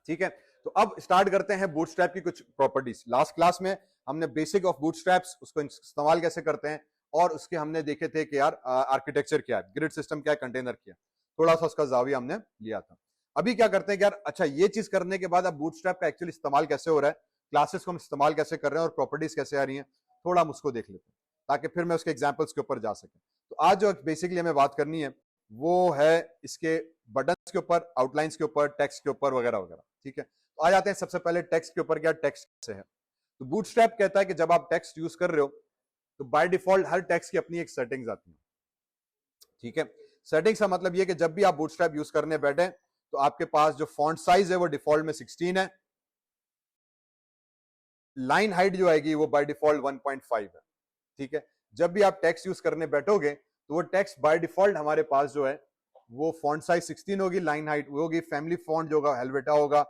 ठीक है, तो अब स्टार्ट करते हैं बूटस्ट्रैप की कुछ प्रॉपर्टीज। लास्ट क्लास में हमने बेसिक ऑफ बूटस्ट्रैप्स, उसको इस्तेमाल कैसे करते हैं, और उसके हमने देखे थे कि यार आर्किटेक्चर क्या है, ग्रिड सिस्टम क्या है, कंटेनर क्या है, थोड़ा सा उसका जाविया हमने लिया था। अभी क्या करते हैं कि यार अच्छा ये चीज करने के बाद अब बूटस्ट्रैप का एक्चुअली इस्तेमाल कैसे हो रहा है, क्लासेस को हम इस्तेमाल कैसे कर रहे हैं और प्रॉपर्टीज कैसे आ रही हैं, थोड़ा हम उसको देख लेते हैं ताकि फिर मैं उसके एग्जाम्पल्स के ऊपर जा सके। तो आज जो बेसिकली हमें बात करनी है वो है इसके बटन्स के ऊपर, आउटलाइंस के ऊपर, टेक्स्ट के ऊपर वगैरह वगैरह। ठीक है, तो आ जाते हैं सबसे पहले टेक्स्ट के ऊपर। क्या टेक्स्ट कैसे है, तो बूटस्ट्रैप कहता है कि जब आप टेक्स्ट यूज कर रहे हो तो बाय डिफॉल्ट हर टेक्स्ट की अपनी एक सेटिंग्स आती है। ठीक है, सेटिंग्स का मतलब ये कि जब भी आप बूटस्ट्रैप यूज करने बैठे तो आपके पास जो फॉन्ट साइज है वो डिफॉल्ट में 16 है, लाइन हाइट जो आएगी वो बाय डिफॉल्ट 1.5 है। ठीक है, जब भी आप टेक्स्ट यूज करने बैठोगे तो वो टेक्स्ट बाय डिफॉल्ट हमारे पास जो है वो फॉन्ट साइज 16 होगी, लाइन हाइट वो होगी, फैमिली फॉन्ट जो होगा हेलवेटा होगा।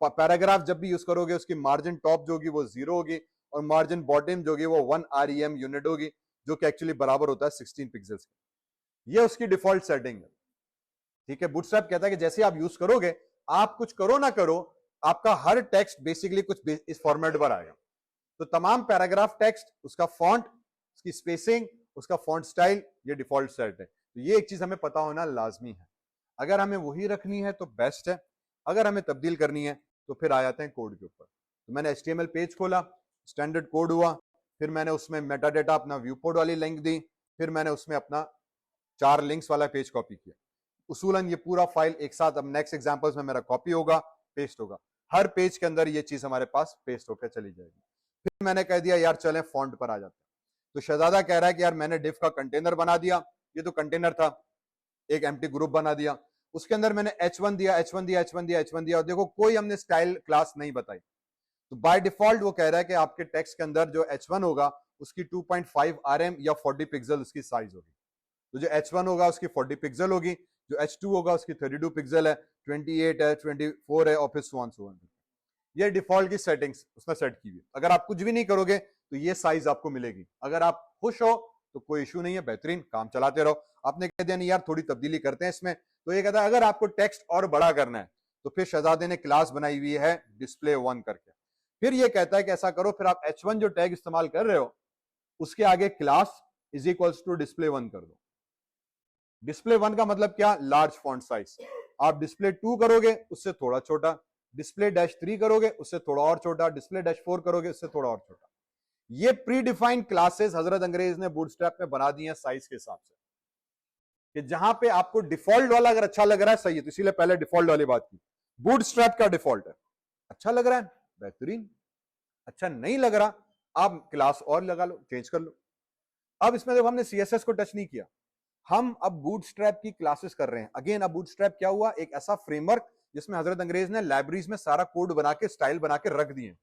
पैराग्राफ जब भी यूज करोगे उसकी मार्जिन टॉप जो होगी वो 0 होगी और मार्जिन बॉटम जो होगी वो 1 REM यूनिट होगी, जो कि एक्चुअली बराबर होता है 16 पिक्सल्स के। ये उसकी डिफॉल्ट सेटिंग है। ठीक है, बूटस्ट्रैप कहता है कि जैसे आप यूज करोगे, आप कुछ करो ना करो, आपका हर टेक्स्ट बेसिकली कुछ इस फॉर्मेट पर आएगा। तो तमाम पैराग्राफ टेक्स्ट, उसका फॉन्ट, उसकी स्पेसिंग, उसका फॉन्ट स्टाइल, ये डिफॉल्ट सेट है। तो ये एक चीज हमें पता होना लाजमी है। अगर हमें वही रखनी है तो बेस्ट है, अगर हमें तब्दील करनी है तो फिर आ जाते हैं कोड के ऊपर। तो मैंने HTML पेज खोला, स्टैंडर्ड कोड हुआ, फिर मैंने उसमें मेटा डेटा अपना व्यू पोर्ट वाली लिंक दी, फिर मैंने उसमें अपना 4 लिंक्स वाला पेज कॉपी किया। उसूलन ये पूरा फाइल एक साथ अब नेक्स्ट एग्जांपल्स में मेरा कॉपी होगा, पेस्ट होगा, हर पेज के अंदर ये चीज हमारे पास पेस्ट होकर चली जाएगी। फिर मैंने कह दिया यार चलें फॉन्ट पर आ जाते हैं। तो शहजादा कह रहा है कि यार मैंने डिव का कंटेनर बना दिया, ये तो कंटेनर था, एक एम्प्टी ग्रुप बना दिया, उसके अंदर मैंने H1 दिया, H1 दिया, H1 दिया, H1 दिया, और देखो कोई हमने स्टाइल क्लास नहीं बताई। तो बाय डिफॉल्ट वो कह रहा है कि आपके टेक्स्ट के अंदर जो H1 होगा उसकी 2.5 RM या 40 पिक्सल उसकी साइज होगी। तो जो H1 होगा उसकी 40 पिक्सल होगी, जो H2 होगा उसकी 32 पिक्सल है, 28 है, 24 है, और फिर सो ऑन सो ऑन। ये डिफॉल्ट की सेटिंग्स उसने सेट की हुई। अगर आप कुछ भी नहीं करोगे तो ये साइज आपको मिलेगी। अगर आप खुश हो तो कोई इशू नहीं है, बेहतरीन, काम चलाते रहो। आपने कह दिया नहीं यार थोड़ी तब्दीली करते हैं इसमें, तो ये कहता है अगर आपको टेक्स्ट और बड़ा करना है तो फिर शहजादे ने क्लास बनाई हुई है display1 करके। फिर ये कहता है कि ऐसा करो, फिर आप H1 जो टैग इस्तेमाल कर रहे हो उसके आगे class is equals to display1 कर दो। display1 का मतलब क्या, लार्ज फॉन्ट साइज। आप display2 करोगे उससे थोड़ा छोटा, display-3 करोगे उससे थोड़ा और छोटा, display-4 करोगे उससे थोड़ा और छोटा। ये प्री डिफाइंड क्लासेस हजरत अंग्रेज ने बूटस्ट्रैप में बना दी हैं साइज के हिसाब से, कि जहां पे आपको डिफॉल्ट वाला अगर अच्छा लग रहा है सही है, तो इसीलिए पहले डिफॉल्ट वाली बात की। बूटस्ट्रैप का डिफॉल्ट है, अच्छा लग रहा है बेहतरीन, अच्छा नहीं लग रहा आप क्लास और लगा लो, चेंज कर लो। अब इसमें जब हमने CSS को टच नहीं किया, हम अब बूटस्ट्रैप की क्लासेस कर रहे हैं। अगेन अब बूटस्ट्रैप क्या हुआ, एक ऐसा फ्रेमवर्क जिसमें हजरत अंग्रेज ने लाइब्रेरीज में सारा कोड बना के स्टाइल बना के रख दिए।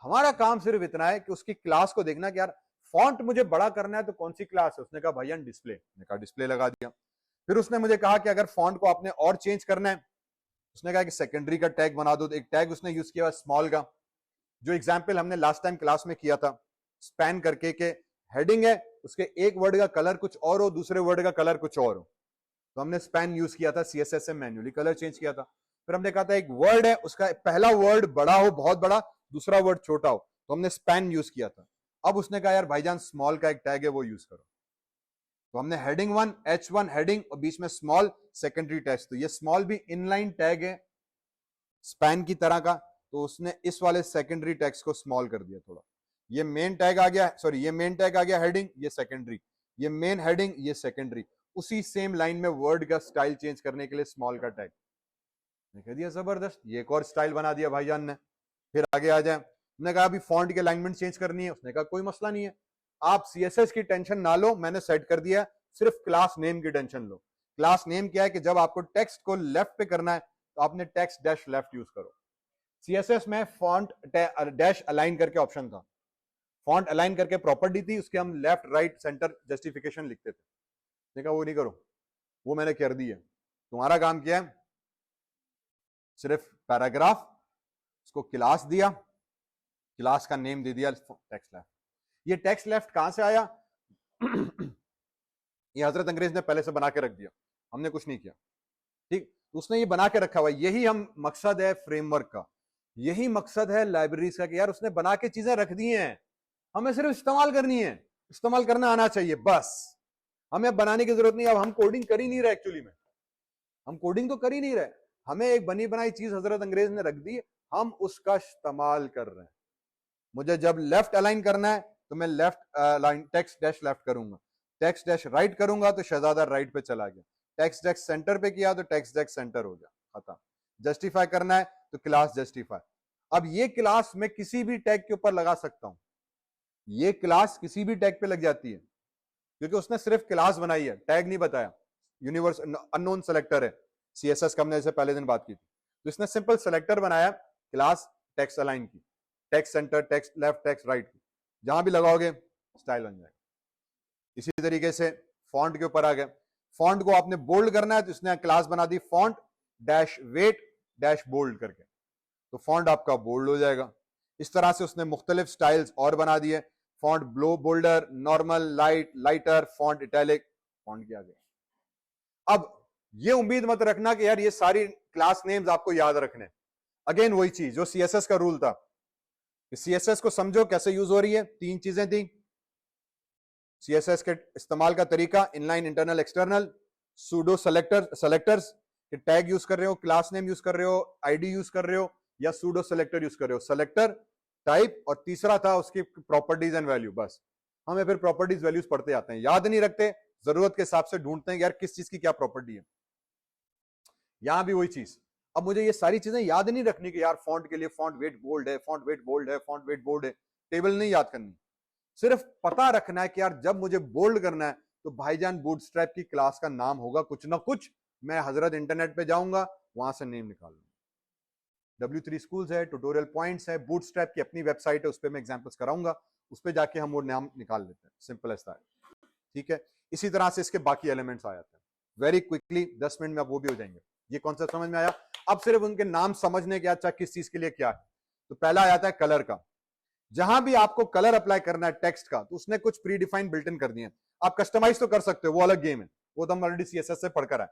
हमारा काम सिर्फ इतना है कि उसकी क्लास को देखना कि यार फॉन्ट मुझे बड़ा करना है तो कौन सी क्लास है। उसने कहा भैया डिस्प्ले, मैंने कहा डिस्प्ले लगा दिया। फिर उसने मुझे कहा कि अगर फॉन्ट को आपने और चेंज करना है, उसने कहा कि सेकेंडरी का टैग बना दो। एक टैग उसने यूज किया स्मॉल का, जो एग्जाम्पल हमने लास्ट टाइम क्लास में किया था, स्पैन करके के हेडिंग है उसके एक वर्ड का कलर कुछ और हो, दूसरे वर्ड का कलर कुछ और हो, तो हमने स्पैन यूज किया था, CSS से मैन्युअली कलर चेंज किया था। फिर हमने कहा था एक वर्ड है उसका पहला वर्ड बड़ा हो, बहुत बड़ा, दूसरा वर्ड छोटा हो, तो हमने स्पैन यूज किया था। अब उसने कहा यार भाईजान स्मॉल का एक टैग है वो यूज करो, तो हमने हेडिंग 1 H1 हेडिंग और बीच में स्मॉल सेकेंडरी टेक्स्ट। तो ये स्मॉल भी इनलाइन टैग है स्पैन की तरह का, तो उसने इस वाले सेकेंडरी टेक्स्ट को स्मॉल कर दिया थोड़ा। ये मेन टैग आ गया, सॉरी ये मेन टैग आ गया हेडिंग, ये सेकेंडरी, ये मेन हेडिंग, ये सेकेंडरी। उसी सेम लाइन में वर्ड का स्टाइल चेंज करने के लिए स्मॉल का टैग कह दिया, जबरदस्त, ये एक और स्टाइल बना दिया भाईजान ने। फिर आगे आ जाए, मैंने कहा अभी फॉन्ट के अलाइनमेंट चेंज करनी है, उसने कहा कोई मसला नहीं है, आप CSS की टेंशन ना लो, मैंने सेट कर दिया, सिर्फ क्लास नेम की टेंशन लो। क्लास नेम क्या है कि जब आपको टेक्स्ट को लेफ्ट पे करना है तो आपने टेक्स्ट डैश लेफ्ट यूज करो। CSS में फॉन्ट डैश अलाइन करके ऑप्शन था, फॉन्ट अलाइन करके प्रॉपर्टी थी, उसके हम लेफ्ट राइट सेंटर जस्टिफिकेशन लिखते थे। देखा वो नहीं करो, वो मैंने कर दी है। तुम्हारा काम क्या है, सिर्फ पैराग्राफ, उसको क्लास दिया, क्लास का नेम दे दिया टेक्स्ट लेफ्ट। ये टेक्स्ट लेफ्ट कहां से आया ये हजरत अंग्रेज ने पहले से बना के रख दिया, हमने कुछ नहीं किया। ठीक, उसने ये बना के रखा हुआ है। यही हम मकसद है फ्रेमवर्क का, यही मकसद है लाइब्रेरीज का कि यार उसने बना के चीजें रख दी हैं, हमें सिर्फ इस्तेमाल करनी है, इस्तेमाल करना आना चाहिए बस। हमें बनाने की जरूरत नहीं। अब हम कोडिंग कर ही नहीं रहे, एक्चुअली में हम कोडिंग तो कर ही नहीं रहे, हमें एक बनी बनाई चीज हजरत अंग्रेज ने रख दी, हम उसका इस्तेमाल कर रहे हैं। मुझे जब लेफ्ट अलाइन करना है तो मैं left align text dash left करूंगा, टेक्स्ट डैश राइट करूंगा तो शहजादा राइट पे चला गया, टेक्स्ट डैश सेंटर पे किया तो टेक्स्ट डैश सेंटर हो गया, खत्म। जस्टिफाई करना है तो क्लास जस्टिफाई। अब ये क्लास मैं किसी भी टैग के ऊपर लगा सकता हूं, ये क्लास किसी भी टैग पे लग जाती है क्योंकि उसने सिर्फ क्लास बनाई है, टैग नहीं बताया। यूनिवर्स अननोन सेलेक्टर है, सीएसएस का हमने जैसे पहले दिन बात की थी, तो इसने सिंपल सेलेक्टर बनाया, क्लास टेक्स्ट अलाइन की, text centre, text left, text right की, जहां भी लगाओगे स्टाइल बन जाएगा। इसी तरीके से फॉन्ट के ऊपर आ गए, फॉन्ट को आपने बोल्ड करना है तो इसने क्लास बना दी font dash weight dash bold करके, तो फॉन्ट आपका बोल्ड हो जाएगा। इस तरह से उसने मुख्तलिफ स्टाइल्स और बना दिए, font blow boulder, normal, light, lighter, font italic, font किया गया। अब ये उम्मीद मत रखना कि यार ये सारी क्लास नेम्स आपको याद रखने, अगेन वही चीज जो सीएसएस का रूल था, सीएसएस को समझो कैसे यूज हो रही है। तीन चीजें थी सीएसएस के इस्तेमाल का तरीका, inline, internal, external, pseudo selectors के टैग यूज कर रहे हो, क्लास नेम यूज कर रहे हो, आईडी यूज कर रहे हो, या सूडो सेलेक्टर यूज कर रहे हो, सेलेक्टर टाइप, और तीसरा था उसकी प्रॉपर्टीज एंड वैल्यू। बस हमें फिर प्रॉपर्टीज वैल्यूज पढ़ते जाते हैं, याद नहीं रखते, जरूरत के हिसाब से ढूंढते हैं यार किस चीज की क्या प्रॉपर्टी है। यहां भी वही चीज, अब मुझे ये सारी चीजें याद नहीं रखनी कि यार फॉन्ट के लिए फॉन्ट वेट बोल्ड है, फॉन्ट वेट बोल्ड है, फॉन्ट वेट बोल्ड है, टेबल नहीं याद करनी, सिर्फ पता रखना है कि यार जब मुझे बोल्ड करना है तो भाईजान बूटस्ट्रैप की क्लास का नाम होगा कुछ ना कुछ, मैं हजरत इंटरनेट पे जाऊंगा वहां से नेम निकाल लूंगा। W3 स्कूल्स है, ट्यूटोरियल पॉइंट्स है, बूटस्ट्रैप की अपनी वेबसाइट है, उस पर मैं एग्जांपल्स कराऊंगा, उस पर जाके हम वो नाम निकाल लेते हैं, सिंपल एज दैट। ठीक है, इसी तरह से इसके बाकी एलिमेंट्स आ जाते हैं वेरी क्विकली, 10 मिनट में अब वो भी हो जाएंगे। ये कॉन्सेप्ट समझ में आया? अब सिर्फ उनके नाम समझने के, अच्छा किस चीज के लिए क्या है। तो पहला आ जाता है कलर का, जहां भी आपको कलर अप्लाई करना है टेक्स्ट का तो उसने कुछ प्री डिफाइंड बिल्ट इन कर दिए हैं, आप कस्टमाइज तो कर सकते हो, वो अलग गेम है, वो तो हम ऑलरेडी सीएसएस से पढ़कर आए।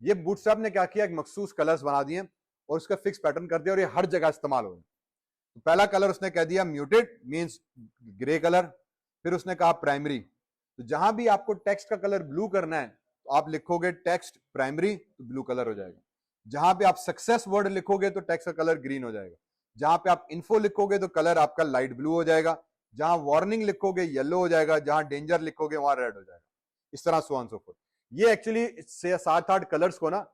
ये बूटस्ट्रैप ने क्या किया, एक मखसूस कलर्स बना दिए और उसका फिक्स पैटर्न कर दिया और ये हर जगह इस्तेमाल हो रहे हैं। तो पहला कलर उसने कह दिया म्यूटेड, मींस ग्रे कलर। फिर उसने कहा प्राइमरी, तो जहां भी आपको टेक्स्ट का कलर ब्लू करना है तो आप लिखोगे टेक्स्ट प्राइमरी तो ब्लू कलर हो जाएगा। जहां पे आप सक्सेस वर्ड लिखोगे तो टेक्स्ट का कलर ग्रीन हो जाएगा। जहां पे आप इन्फो लिखोगे तो कलर आपका लाइट ब्लू हो जाएगा। जहां वार्निंग लिखोगे येलो हो जाएगा, जहां डेंजर लिखोगे वहां रेड हो जाएगा। इस तरह सो ऑन सो फोर्थ। ये एक्चुअली 7-8 कलर्स को ना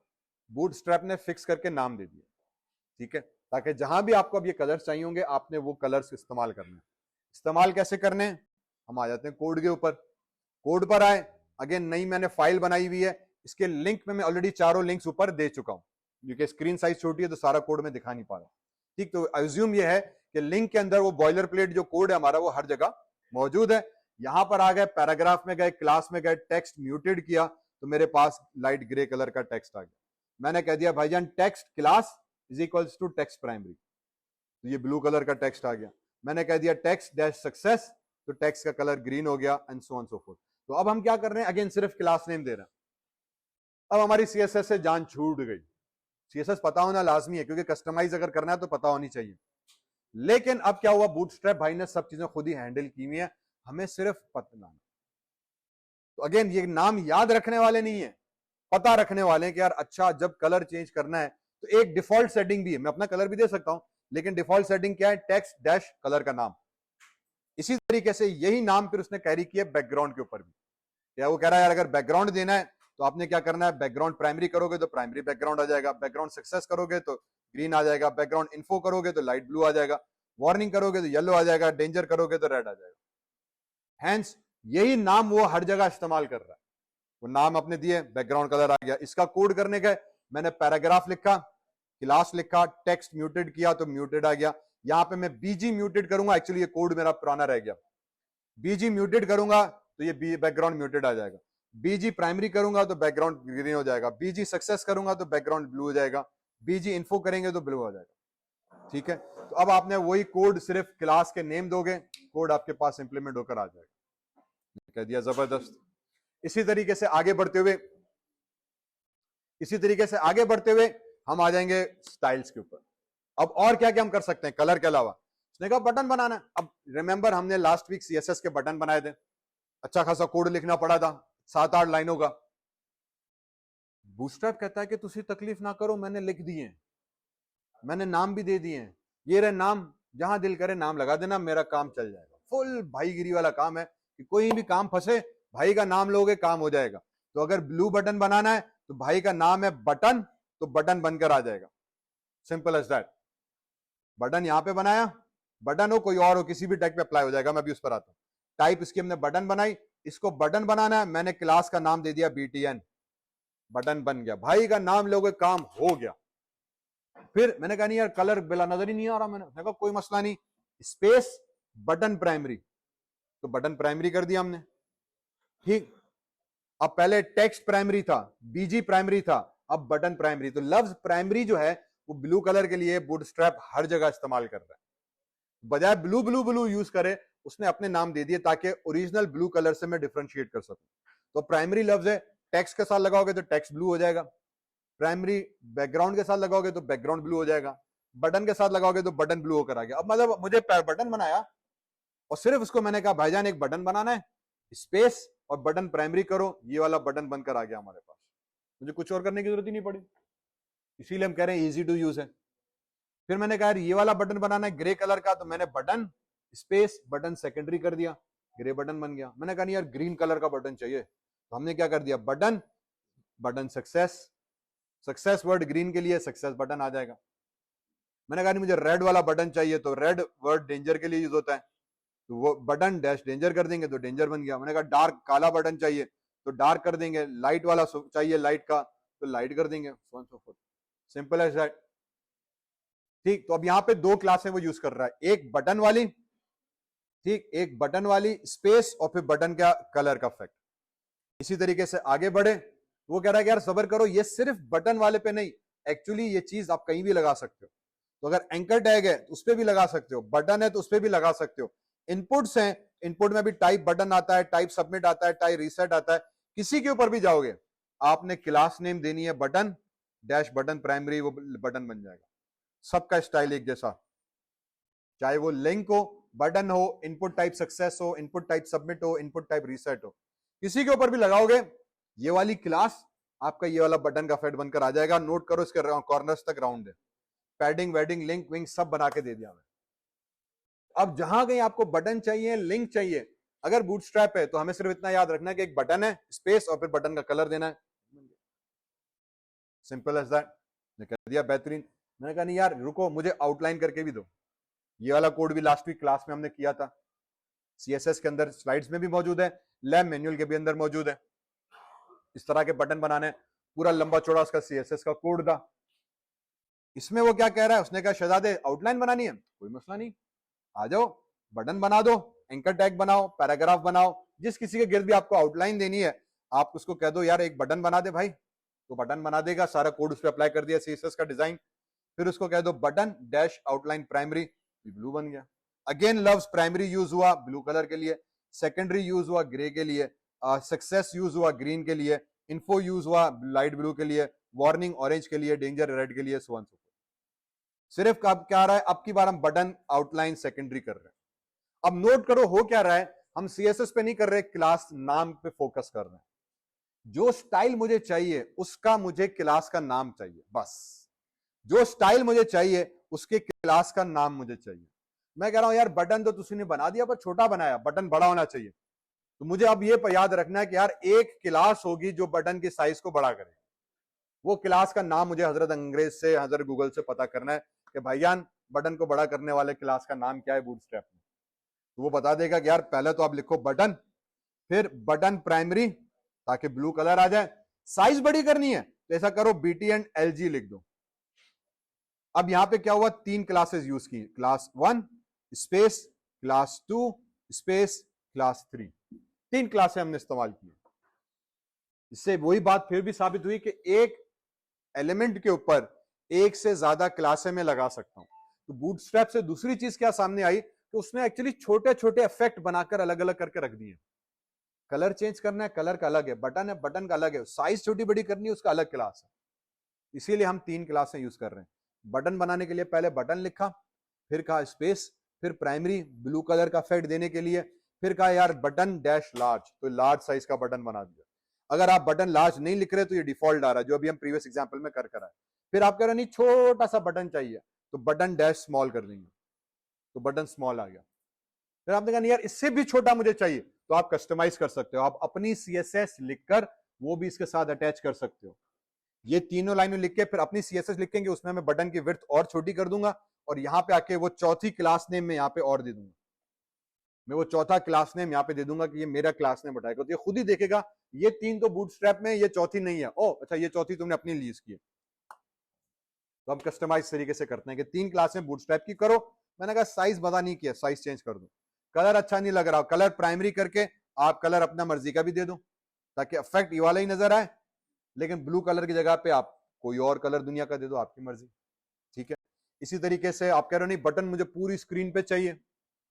बूटस्ट्रैप ने फिक्स करके नाम दे दिया, ठीक है, ताकि जहां भी आपको अब ये कलर्स चाहिए होंगे आपने वो कलर्स इस्तेमाल करने। इस्तेमाल कैसे करने, हम आ जाते हैं कोड के ऊपर। कोड पर आए, अगेन नई मैंने फाइल बनाई हुई है, इसके लिंक में मैं ऑलरेडी चारों लिंक्स ऊपर दे चुका हूं, क्योंकि स्क्रीन साइज छोटी है तो सारा कोड में दिखा नहीं पा रहा। ठीक, तो अज्यूम ये है कि लिंक के अंदर वो बॉयलर प्लेट जो कोड है हमारा वो हर जगह मौजूद है। यहां पर आ गए, पैराग्राफ में गए, क्लास में गए, टेक्स्ट म्यूटेड किया तो मेरे पास लाइट ग्रे कलर का टेक्स्ट आ गया। मैंने कह दिया भाईजान text class is equals to text primary, तो ये ब्लू कलर का टेक्स्ट आ गया। मैंने कह दिया टेक्स्ट डैश सक्सेस तो टेक्स्ट का कलर ग्रीन हो गया, and so on so forth. तो अब हम क्या कर रहे हैं, अगेन सिर्फ क्लास नेम दे रहे हैं। अब हमारी सीएसएस से जान छूट गई। सीएसएस पता होना लाजमी है क्योंकि कस्टमाइज अगर करना है तो पता होनी चाहिए। लेकिन अब क्या हुआ, बूटस्ट्रैप भाई ने सब चीजें खुद ही हैंडल की हुई है, हमें सिर्फ पता लाना। तो अगेन ये नाम याद रखने वाले नहीं है, पता रखने वाले हैं कि यार अच्छा जब कलर चेंज करना है तो एक डिफॉल्ट सेटिंग भी है, मैं अपना कलर भी दे सकता हूं, लेकिन डिफॉल्ट सेटिंग क्या है, टेक्स्ट डैश कलर का नाम। इसी तरीके से यही नाम फिर उसने कैरी किया बैकग्राउंड के ऊपर भी। क्या वो कह रहा है यार अगर बैकग्राउंड देना है तो आपने क्या करना है, बैकग्राउंड प्राइमरी करोगे तो प्राइमरी बैकग्राउंड आ जाएगा, बैकग्राउंड सक्सेस करोगे तो ग्रीन आ जाएगा, बैकग्राउंड इन्फो करोगे तो लाइट ब्लू आ जाएगा, वार्निंग करोगे तो येलो आ जाएगा, डेंजर करोगे तो रेड आ जाएगा। हैंस यही नाम वो हर जगह इस्तेमाल कर रहा है। वो नाम अपने दिए, बैकग्राउंड कलर आ गया। इसका कोड करने का मैंने पैराग्राफ लिखा, क्लास लिखा, टेक्स्ट म्यूटेड किया तो म्यूटेड आ गया। यहां पे मैं बीजी म्यूटेड करूंगा, एक्चुअली ये कोड मेरा पुराना रह गया। बीजी म्यूटेड करूंगा तो ये बैकग्राउंड म्यूटेड आ जाएगा। बीजी प्राइमरी करूंगा तो बैकग्राउंड ग्रीन हो जाएगा। बीजी सक्सेस करूंगा तो बैकग्राउंड ब्लू हो जाएगा। बीजी इन्फो करेंगे तो ब्लू हो जाएगा। ठीक है, तो अब आपने वही कोड सिर्फ क्लास के नेम दोगे, कोड आपके पास इंप्लीमेंट होकर आ जाएगा। कह दिया, जबरदस्त। इसी तरीके से आगे बढ़ते हुए इसी तरीके से आगे बढ़ते हुए हम आ जाएंगे स्टाइल्स के ऊपर। अब और क्या क्या हम कर सकते हैं कलर के अलावा। उसने कहा बटन बनाना है। अब रिमेंबर हमने लास्ट वीक सीएसएस के बटन बनाए थे, अच्छा खासा कोड लिखना पड़ा था, 7-8 लाइनों का। बूटस्ट्रैप कहता है कि तुसी तकलीफ ना करो, मैंने लिख दिए, मैंने नाम भी दे दिए हैं, ये रहे नाम, जहां दिल करे नाम लगा देना, मेरा काम चल जाएगा। फुल भाईगिरी वाला काम है कि कोई भी काम फंसे भाई का नाम लोगे काम हो जाएगा। तो अगर ब्लू बटन बनाना है तो भाई का नाम है बटन, तो बटन बनकर आ जाएगा, सिंपल एज दैट। बटन यहां पे बनाया, बटन हो कोई और हो किसी भी टैग पे अप्लाई हो जाएगा, मैं भी उस पर आता हूं। टाइप इसकी हमने बटन बनाई, इसको बटन बनाना है, मैंने क्लास का नाम दे दिया BTN, बटन बन गया, भाई का नाम लोगे काम हो गया। फिर मैंने कहा नहीं यार कलर बिला नजर ही नहीं आ रहा, मैंने कहा कोई मसला नहीं, स्पेस बटन प्राइमरी, तो बटन प्राइमरी कर दिया हमने, ठीक। अब पहले टेक्स्ट प्राइमरी था, BG प्राइमरी था, अब बटन प्राइमरी। तो लफ्ज प्राइमरी जो है वो ब्लू कलर के लिए बूटस्ट्रैप हर जगह इस्तेमाल कर रहा है, बजाय ब्लू ब्लू ब्लू यूज करे उसने अपने नाम दे दिए ताकि ओरिजिनल ब्लू कलर से मैं डिफरेंशिएट कर सकूं। तो प्राइमरी लफ्ज है, टेक्स्ट के साथ लगाओगे तो टेक्स्ट ब्लू हो जाएगा, प्राइमरी बैकग्राउंड के साथ लगाओगे तो बैकग्राउंड ब्लू हो जाएगा, बटन के साथ लगाओगे तो बटन ब्लू होकर आ गया। अब मतलब मुझे बटन बनाया और सिर्फ उसको मैंने कहा भाईजान एक बटन बनाना है, स्पेस और बटन प्राइमरी करो, ये वाला बटन बनकर आ गया हमारे पास, मुझे कुछ और करने की जरूरत ही नहीं पड़ी, इसीलिए हम कह रहे हैं इजी टू यूज है। फिर मैंने कहा ये वाला बटन बनाना है ग्रे कलर का, तो मैंने बटन स्पेस बटन सेकेंडरी कर दिया, ग्रे बटन बन गया। मैंने कहा नहीं यार ग्रीन कलर का बटन चाहिए, तो हमने क्या कर दिया button, button success, success word green के लिए सक्सेस बटन आ जाएगा। मैंने कहा नहीं मुझे रेड वाला बटन चाहिए, तो रेड वर्ड डेंजर के लिए यूज होता है, तो वो बटन डैश डेंजर कर देंगे तो डेंजर बन गया। मैंने कहा डार्क काला बटन चाहिए तो डार्क कर देंगे, लाइट वाला चाहिए लाइट का तो लाइट कर देंगे, so on so forth, simple as that, ठीक। तो अब यहाँ पे दो क्लासें वो यूज कर रहा है, एक बटन वाली, ठीक, एक बटन वाली स्पेस और फिर बटन का कलर का इफेक्ट। इसी तरीके से आगे बढ़े, वो कह रहा है कि यार सबर करो, ये सिर्फ बटन वाले पे नहीं, एक्चुअली ये चीज आप कहीं भी लगा सकते हो। तो अगर एंकर टैग है तो उस पर भी लगा सकते हो, बटन है तो उस पर भी लगा सकते हो, इनपुट्स हैं, इनपुट में भी टाइप बटन आता है, टाइप सबमिट आता है, टाइप रीसेट आता है, किसी के ऊपर भी जाओगे आपने क्लास नेम देनी है बटन डैश बटन प्राइमरी, वो बटन बन जाएगा। सबका स्टाइल एक जैसा, चाहे वो लिंक हो, बटन हो, इनपुट टाइप सक्सेस हो, इनपुट टाइप सबमिट हो, इनपुट टाइप रीसेट हो, किसी के ऊपर भी लगाओगे ये वाली क्लास आपका ये वाला बटन का फेड बनकर आ जाएगा। नोट करो इसके कॉर्नर्स तक राउंड है, पैडिंग वेडिंग लिंक विंग सब बना के दे दिया मैं। अब जहां कहीं आपको बटन चाहिए, लिंक चाहिए, अगर बूटस्ट्रैप है तो हमें सिर्फ इतना याद रखना है कि एक बटन है, स्पेस और फिर बटन का कलर देना है, सिंपल एज दैट। ने कर दिया बेहतरीन। मैंने कहा नहीं यार रुको, मुझे आउटलाइन करके भी दो, ये वाला कोड भी लास्ट वीक क्लास में हमने किया था, सीएसएस के अंदर स्लाइड्स में भी मौजूद है, लैब मैनुअल के भी अंदर मौजूद है। इस तरह के बटन बनाने, पूरा लंबा चौड़ा उसका सीएसएस का कोड था। इसमें वो क्या कह रहा है, उसने कहा शहजादे आउटलाइन बनानी है, कोई मसला नहीं, आ जाओ बटन बना दो, एंकर टैग बनाओ, पैराग्राफ बनाओ, जिस किसी के गिर्द भी आपको आउटलाइन देनी है आप उसको कह दो यार एक बटन बना दे भाई, तो बटन बना देगा, सारा कोड उस पर अप्लाई कर दिया सीएसएस का डिजाइन। फिर उसको कह दो button dash outline primary, blue बन गया। अगेन लव्स प्राइमरी यूज हुआ ब्लू कलर के लिए, सेकेंडरी यूज हुआ ग्रे के लिए, सक्सेस यूज हुआ ग्रीन के लिए, इन्फो यूज हुआ लाइट ब्लू के लिए, वार्निंग ऑरेंज के लिए, डेंजर रेड के लिए, सो ऑन सो फोर्थ। सिर्फ अब क्या आ रहा है, अब की बार हम बटन आउटलाइन सेकेंडरी कर रहे हैं। अब नोट करो हो क्या रहा है, हम सीएसएस पे नहीं कर रहे, क्लास नाम पे फोकस कर रहे हैं। जो स्टाइल मुझे चाहिए उसका मुझे क्लास का नाम चाहिए, बस जो स्टाइल मुझे चाहिए उसके क्लास का नाम मुझे चाहिए। मैं कह रहा हूं यार बटन तो तुमने बना दिया पर छोटा बनाया, बटन बड़ा होना चाहिए, तो मुझे अब ये याद रखना है कि यार एक क्लास होगी जो बटन की साइज को बड़ा करे, वो क्लास का नाम मुझे हजरत अंग्रेज से, हजरत गूगल से पता करना है कि भाईजान बटन को बड़ा करने वाले क्लास का नाम क्या है बूटस्ट्रैप में, तो वो बता देगा कि यार पहले तो आप लिखो बटन, फिर बटन प्राइमरी ताकि ब्लू कलर आ जाए। साइज बड़ी करनी है तो ऐसा करो BTN LG लिख दो। अब यहां पे क्या हुआ, तीन क्लासेस यूज की, class 1 space class 2 space class 3, तीन क्लासें हमने इस्तेमाल की। इससे वही बात फिर भी साबित हुई कि एक एलिमेंट के ऊपर एक से ज्यादा क्लासें में लगा सकता हूं। तो बूटस्ट्रैप से दूसरी चीज क्या सामने आई कि उसने एक्चुअली छोटे छोटे इफेक्ट बनाकर अलग अलग करके रख दिए। कलर चेंज करना है, कलर का अलग है, बटन है, बटन का अलग है, साइज छोटी बड़ी करनी है, उसका अलग क्लास है। इसीलिए हम 3 क्लासें यूज कर रहे हैं। बटन बनाने के लिए पहले बटन लिखा, फिर कहा स्पेस, फिर प्राइमरी ब्लू कलर का इफेक्ट देने के लिए, फिर कहा यार बटन डैश लार्ज, तो लार्ज साइज का बटन बना दिया। अगर आप बटन लार्ज नहीं लिख रहे तो ये डिफॉल्ट आ रहा है, जो अभी हम प्रीवियस एग्जांपल में कर आए। फिर आप कह रहे नहीं छोटा सा बटन चाहिए, तो बटन डैश स्मॉल कर देंगे, तो बटन स्मॉल आ गया। फिर आपने कहा नहीं यार इससे भी छोटा मुझे चाहिए, तो आप कस्टमाइज कर सकते हो, आप अपनी CSS लिखकर वो भी इसके साथ अटैच कर सकते हो। ये तीनों लाइनें लिख के फिर अपनी CSS लिखेंगे, उसमें मैं बटन की विड्थ और छोटी कर दूंगा, और यहां पे आके वो चौथी क्लास नेम में यहाँ पे और दे दूंगा, मैं वो चौथा क्लास नेम यहाँ पे दे दूंगा कि ये मेरा क्लास नेम उठाएगा, तो ये खुद ही देखेगा ये 3 तो बूटस्ट्रैप में, ये चौथी नहीं है, ओ अच्छा ये चौथी तुमने अपनी लीज की है। तो हम कस्टमाइज तरीके से करते हैं कि 3 क्लासें बूटस्ट्रैप की करो। मैंने कहा साइज बता नहीं किया, साइज चेंज कर दो, कलर अच्छा नहीं लग रहा, कलर प्राइमरी करके आप कलर अपना मर्जी का भी दे दो, ताकि इफेक्ट ये वाला ही नजर आए, लेकिन ब्लू कलर की जगह पे आप कोई और कलर दुनिया का दे दो, आपकी मर्जी, ठीक है। इसी तरीके से आप कह रहे हो नहीं बटन मुझे पूरी स्क्रीन पे चाहिए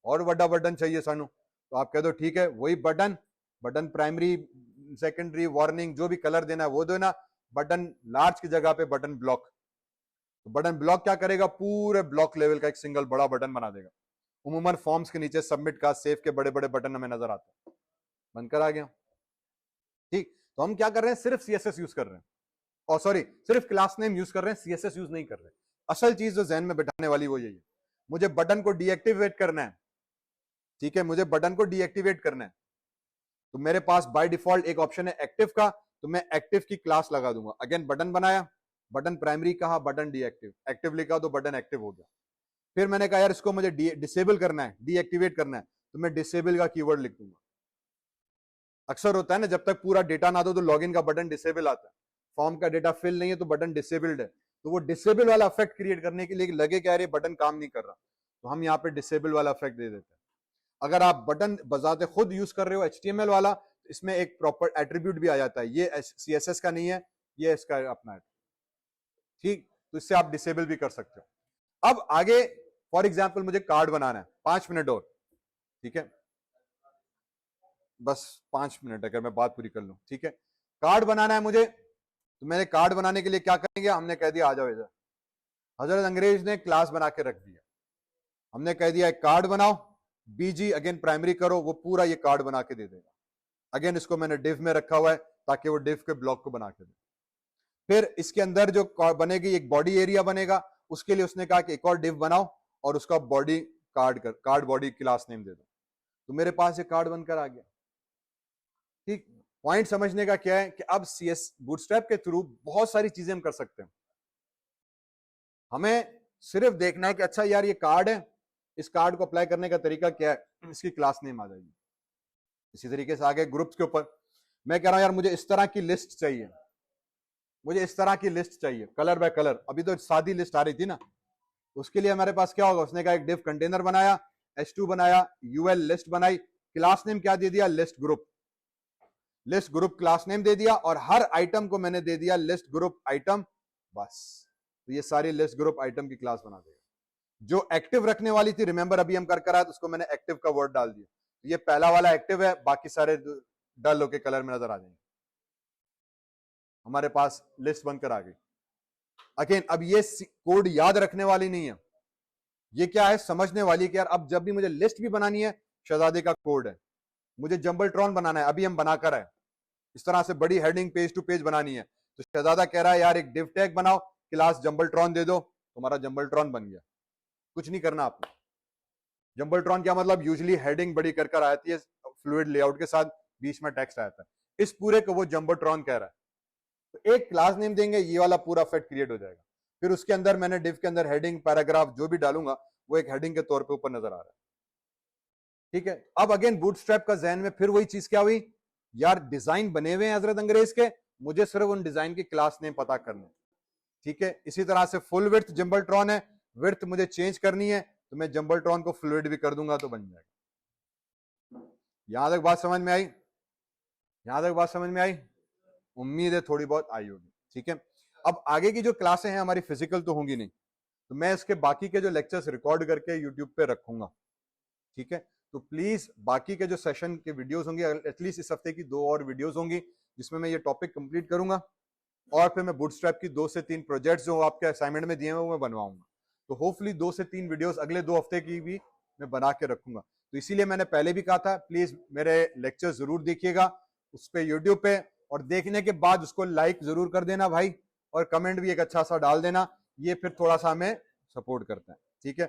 और बड़ा बटन चाहिए सानू, तो आप कह दो ठीक है वही button, button primary secondary warning जो भी कलर देना है वो देना, बटन लार्ज की जगह पे बटन ब्लॉक। तो बटन ब्लॉक क्या करेगा, पूरे ब्लॉक लेवल का एक सिंगल बड़ा बटन बना देगा। उमूमन फॉर्म्स के नीचे सबमिट का, सेव के बड़े बड़े बटन हमें नजर आते हैं। बनकर आ गया, ठीक। तो हम क्या कर रहे हैं, सिर्फ CSS यूज कर रहे हैं, और सॉरी सिर्फ क्लास नेम यूज कर रहे हैं, CSS यूज नहीं कर रहे। असल चीज जो जहन में बैठाने वाली वो यही है, मुझे बटन को डीएक्टिवेट करना है, ठीक है, मुझे बटन को डीएक्टिवेट करना है, तो मेरे पास बाय डिफॉल्ट एक ऑप्शन है एक्टिव का, तो मैं एक्टिव की क्लास लगा दूंगा। अगेन बटन बनाया, बटन प्राइमरी कहा, बटन डीएक्टिव, एक्टिव लिखा तो बटन एक्टिव हो गया। फिर मैंने कहा यार इसको मुझे डिसेबल करना है, डीएक्टिवेट करना है, तो मैं डिसेबल का कीवर्ड लिख दूंगा। अक्सर होता है ना, जब तक पूरा डेटा ना दो तो लॉगिन का बटन डिसेबल आता है, फॉर्म का डेटा फिल नहीं है तो बटन डिसेबल्ड है, तो वो डिसेबल वाला इफेक्ट क्रिएट करने के लिए लगे क्या यार बटन काम नहीं कर रहा, तो हम यहाँ पे डिसेबल वाला इफेक्ट दे देते हैं। अगर आप बटन बजाते खुद यूज कर रहे हो HTML वाला, तो इसमें एक प्रॉपर एट्रीब्यूट भी आ जाता है, ये CSS का नहीं है, ये इसका अपना है, ठीक, तो इससे आप डिसेबल भी कर सकते हो। अब आगे फॉर एग्जाम्पल मुझे कार्ड बनाना है, 5 मिनट और, ठीक है, बस 5 मिनट अगर मैं बात पूरी कर लूं, ठीक है। कार्ड बनाना है मुझे, तो मैंने कार्ड बनाने के लिए क्या करेंगे, हमने कह दिया आ जाओ इधर, हजरत अंग्रेज ने क्लास बना के रख दिया, हमने कह दिया एक कार्ड बनाओ, BG अगेन प्राइमरी करो, वो पूरा ये कार्ड बना के दे देगा। अगेन इसको मैंने डिव में रखा हुआ है ताकि वो डिव के ब्लॉक को बना के दे। फिर इसके अंदर जो बनेगी एक बॉडी एरिया बनेगा, उसके लिए उसने कहा कि एक और डिव बनाओ और उसका body card body class name दे दो, तो मेरे पास ये कार्ड बनकर आ गया, ठीक। पॉइंट समझने का क्या है कि अब बूटस्ट्रैप के थ्रू बहुत सारी चीजें हम कर सकते हैं। हमें सिर्फ देखना है कि अच्छा यार ये कार्ड है, इस कार्ड को अप्लाई करने का तरीका क्या है, इसकी क्लास नेम आ जाएगी। इसी तरीके से आगे ग्रुप्स के ऊपर मैं कह रहा हूं यार मुझे इस तरह की लिस्ट चाहिए, मुझे इस तरह की लिस्ट चाहिए कलर बाय कलर, अभी तो सादी लिस्ट आ रही थी ना, उसके लिए हमारे पास क्या होगा, उसने कहा एक डिव कंटेनर बनाया, H2 बनाया, UL लिस्ट बनाई, क्लास नेम क्या दे दिया, list group, list group class name दे दिया, और हर आइटम को मैंने दे दिया लिस्ट ग्रुप आइटम, बस। तो ये सारी लिस्ट ग्रुप आइटम की क्लास बना देगा। जो एक्टिव रखने वाली थी, रिमेंबर अभी हम कर आए, तो उसको मैंने एक्टिव का वर्ड डाल दिया, तो ये पहला वाला एक्टिव है, बाकी सारे डल होके कलर में नजर आ जाएंगे। हमारे पास लिस्ट बनकर आ गई। अगेन अब ये कोड याद रखने वाली नहीं है, ये क्या है समझने वाली कि यार अब जब भी मुझे लिस्ट भी बनानी है, शहजादे का कोड है, मुझे जंबलट्रॉन बनाना है, अभी हम बनाकर आए, इस तरह से बड़ी हेडिंग पेज टू पेज बनानी है, तो शहजादा कह रहा है यार एक डिव टैग बनाओ, क्लास जंबलट्रॉन दे दो, तुम्हारा जंबलट्रॉन बन गया। कुछ नहीं करना आपने। जंबलट्रॉन क्या मतलब, यूजुअली हेडिंग बड़ी कर आती है फ्लूइड लेआउट के साथ, बीच में टेक्स्ट आता है, इस पूरे को वो जंबलट्रॉन कह रहा है। तो एक क्लास नेम देंगे, ये वाला पूरा इफेक्ट क्रिएट हो जाएगा। फिर उसके अंदर मैंने डिव के अंदर हेडिंग पैराग्राफ जो भी डालूंगा वो एक हेडिंग के तौर पे ऊपर नजर आ रहा है, ठीक है। अब अगेन बूटस्ट्रैप का जहन में फिर वही चीज क्या हुई, यार डिजाइन बने हुए हैं हजरत अंग्रेज के, मुझे सिर्फ उन डिजाइन की क्लास नेम पता करने, ठीक है। इसी तरह से फुल विड्थ जंबलट्रॉन है, विड्थ मुझे चेंज करनी है, तो मैं जंबलट्रॉन को फ्लूइड भी कर दूंगा तो बन जाएगा। यहां तक बात समझ में आई, यहां तक बात समझ में आई, उम्मीद है थोड़ी बहुत आई होगी, ठीक है। अब आगे की जो क्लासें हैं हमारी फिजिकल तो होंगी नहीं, तो मैं इसके बाकी के जो लेक्चर्स रिकॉर्ड करके यूट्यूब पे रखूंगा, ठीक है। तो प्लीज बाकी के जो सेशन के वीडियोस होंगे, एटलीस्ट इस हफ्ते की 2 और वीडियोस होंगी जिसमें मैं ये टॉपिक कंप्लीट करूंगा, और फिर मैं बूटस्ट्रैप की 2 से 3 प्रोजेक्ट्स जो आपके असाइनमेंट में दिए हैं वो मैं बनवाऊंगा। तो होपफुली 2 से 3 वीडियोस अगले 2 हफ्ते की भी मैं बना के रखूंगा। तो इसीलिए मैंने पहले भी कहा था प्लीज मेरे लेक्चर जरूर देखिएगा उस पे यूट्यूब पे, और देखने के बाद उसको लाइक जरूर कर देना भाई, और कमेंट भी एक अच्छा सा डाल देना, ये फिर थोड़ा सा हमें सपोर्ट करता है। ठीक है,